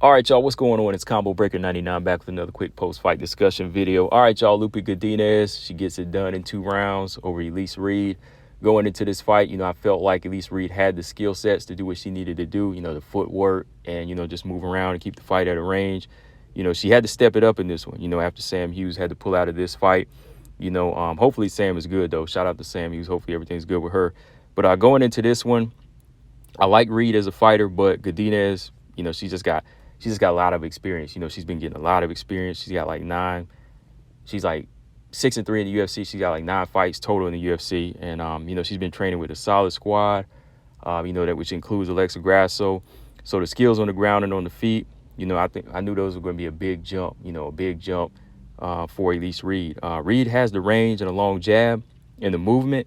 All right, y'all, what's going on? It's Combo Breaker 99 back with another quick post-fight discussion video. All right, y'all, Loopy Godinez, she gets it done in 2 rounds over Elise Reed. Going into this fight, I felt like Elise Reed had the skill sets to do what she needed to do, the footwork and, just move around and keep the fight at a range. She had to step it up in this one, after Sam Hughes had to pull out of this fight. Hopefully Sam is good, though. Shout out to Sam Hughes. Hopefully everything's good with her. But going into this one, I like Reed as a fighter, but Godinez, she's just got a lot of experience. She's been getting a lot of experience. She's got like 6-3 in the UFC. She's got like 9 fights total in the UFC. And, she's been training with a solid squad, that which includes Alexa Grasso. So the skills on the ground and on the feet, I knew those were going to be a big jump, for Elise Reed. Reed has the range and a long jab and the movement.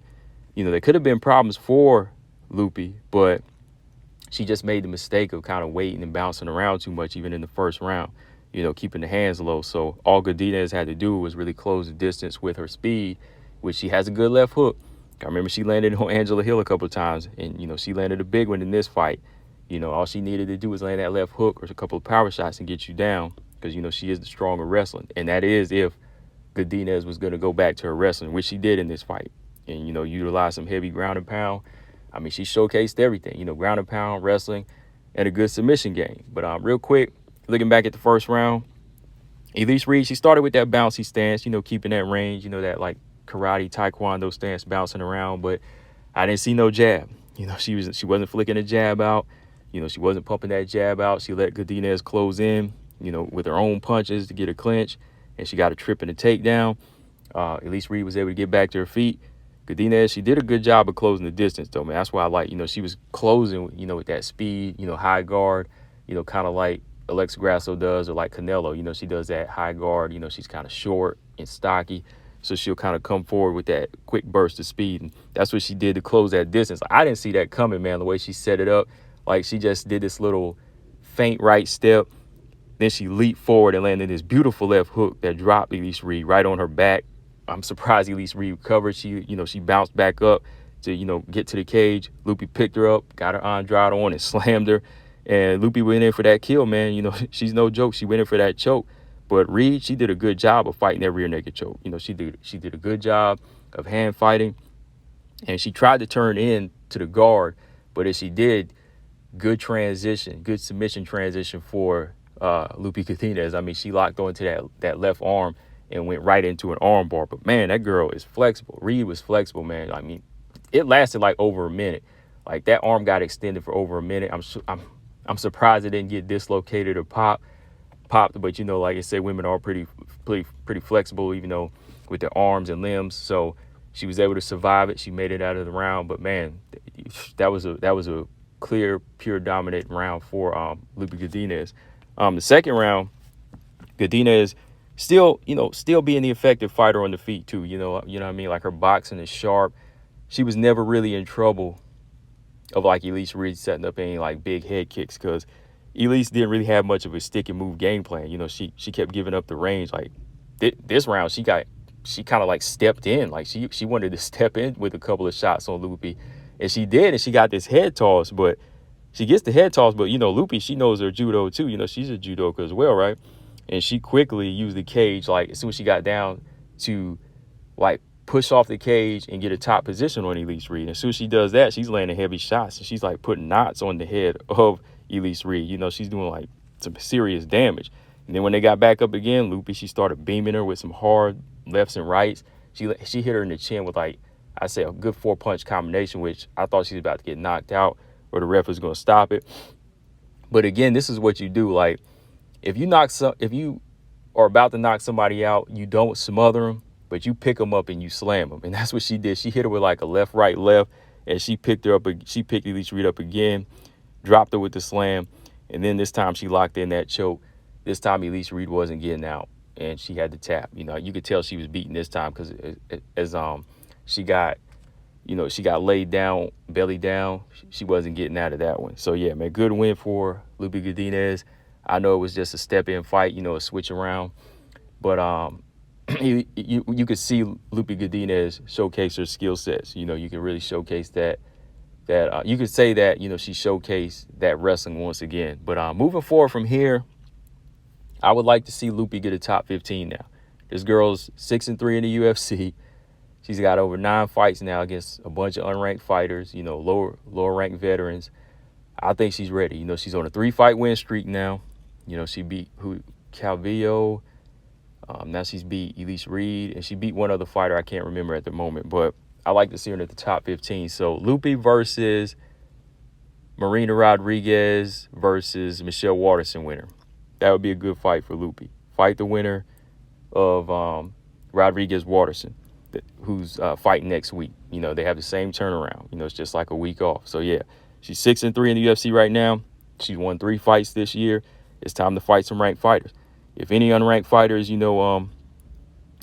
There could have been problems for Loopy, but she just made the mistake of kind of waiting and bouncing around too much, even in the first round, keeping the hands low. So all Godinez had to do was really close the distance with her speed, which she has a good left hook. I remember she landed on Angela Hill a couple of times, and, she landed a big one in this fight. All she needed to do was land that left hook or a couple of power shots and get you down because, she is the stronger wrestling. And that is if Godinez was going to go back to her wrestling, which she did in this fight, and, utilize some heavy ground and pound. I mean, she showcased everything, ground and pound, wrestling, and a good submission game. But real quick, looking back at the first round, Elise Reed, she started with that bouncy stance, keeping that range, that like karate, taekwondo stance, bouncing around. But I didn't see no jab. She wasn't flicking a jab out. She wasn't pumping that jab out. She let Godinez close in, with her own punches to get a clinch, and she got a trip and a takedown. Elise Reed was able to get back to her feet. Godinez, she did a good job of closing the distance, though, man. That's why I like, she was closing, with that speed, high guard, kind of like Alexa Grasso does, or like Canelo. She does that high guard. She's kind of short and stocky, so she'll kind of come forward with that quick burst of speed, and that's what she did to close that distance. I didn't see that coming, man, the way she set it up. Like, she just did this little faint right step, then she leaped forward and landed this beautiful left hook that dropped Elise Reed right on her back. I'm surprised Elise Reed recovered. She bounced back up to, get to the cage. Loopy picked her up, got her Andrade on and slammed her. And Loopy went in for that kill, man. She's no joke. She went in for that choke. But Reed, she did a good job of fighting that rear naked choke. She did a good job of hand fighting. And she tried to turn in to the guard. But as she did, good transition, good submission transition for Loopy Godinez. I mean, she locked onto that left arm and went right into an arm bar. But, man, that girl is flexible. Reed was flexible, man. I mean, it lasted like over a minute. Like, that arm got extended for over a minute. I'm surprised it didn't get dislocated or popped. But, like I said, women are pretty flexible, even though with their arms and limbs. So she was able to survive it. She made it out of the round. But, man, that was a clear, pure, dominant round for Loopy Godinez. The second round, Godinez still being the effective fighter on the feet too. You know what I mean? Like, her boxing is sharp. She was never really in trouble of like Elise Reed setting up any like big head kicks, because Elise didn't really have much of a stick and move game plan. She kept giving up the range. Like this round, she kind of like stepped in. Like she wanted to step in with a couple of shots on Loopy, and she did, and she got this head toss. But she gets the head toss, but Loopy, she knows her judo too. She's a judoka as well, right? And she quickly used the cage, like, as soon as she got down, to, like, push off the cage and get a top position on Elise Reed. And as soon as she does that, she's landing heavy shots. And she's, like, putting knots on the head of Elise Reed. She's doing, like, some serious damage. And then when they got back up again, Loopy, she started beaming her with some hard lefts and rights. She hit her in the chin with, like, I say, a good 4-punch combination, which I thought she was about to get knocked out or the ref was going to stop it. But, again, this is what you do. Like, if you are about to knock somebody out, you don't smother them, but you pick them up and you slam them. And that's what she did. She hit her with like a left, right, left, and she picked Elise Reed up again, dropped her with the slam, and then this time she locked in that choke. This time Elise Reed wasn't getting out, and she had to tap. You could tell she was beaten this time because as she got laid down, belly down, she wasn't getting out of that one. So yeah, man, good win for Loopy Godinez. I know it was just a step-in fight, a switch around. But you could see Loopy Godinez showcase her skill sets. You can really showcase that that you could say that, you know, she showcased that wrestling once again. But moving forward from here, I would like to see Loopy get a top 15 now. This girl's 6-3 in the UFC. She's got over 9 fights now against a bunch of unranked fighters, you know, lower ranked veterans. I think she's ready. You know, she's on a 3-fight win streak now. You know, she beat Calvillo. Now she's beat Elise Reed, and she beat one other fighter I can't remember at the moment. But I like to see her at the top 15. So Loopy versus Marina Rodriguez versus Michelle Waterson winner. That would be a good fight for Loopy. Fight the winner of Rodriguez Waterson, who's fighting next week. You know, they have the same turnaround. You know, it's just like a week off. So yeah, she's 6-3 in the UFC right now. She's won 3 fights this year. It's time to fight some ranked fighters. If any unranked fighters, you know,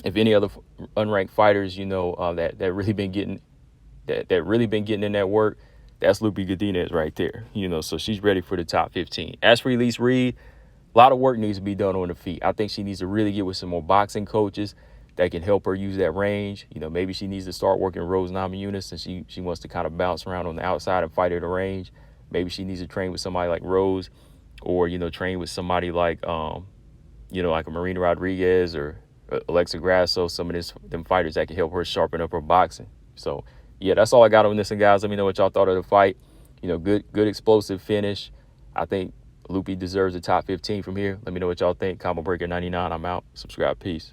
if any other unranked fighters, you know, that really been getting in that work, that's Loopy Godinez right there. You know, so she's ready for the top 15. As for Elise Reed, a lot of work needs to be done on the feet. I think she needs to really get with some more boxing coaches that can help her use that range. You know, maybe she needs to start working Rose Namajunas, and she wants to kind of bounce around on the outside and fight at the range. Maybe she needs to train with somebody like Rose, or, you know, train with somebody like, you know, like a Marina Rodriguez or Alexa Grasso, some of them fighters that can help her sharpen up her boxing. So, yeah, that's all I got on this one, guys. Let me know what y'all thought of the fight. You know, good explosive finish. I think Loopy deserves a top 15 from here. Let me know what y'all think. Combo Breaker 99. I'm out. Subscribe. Peace.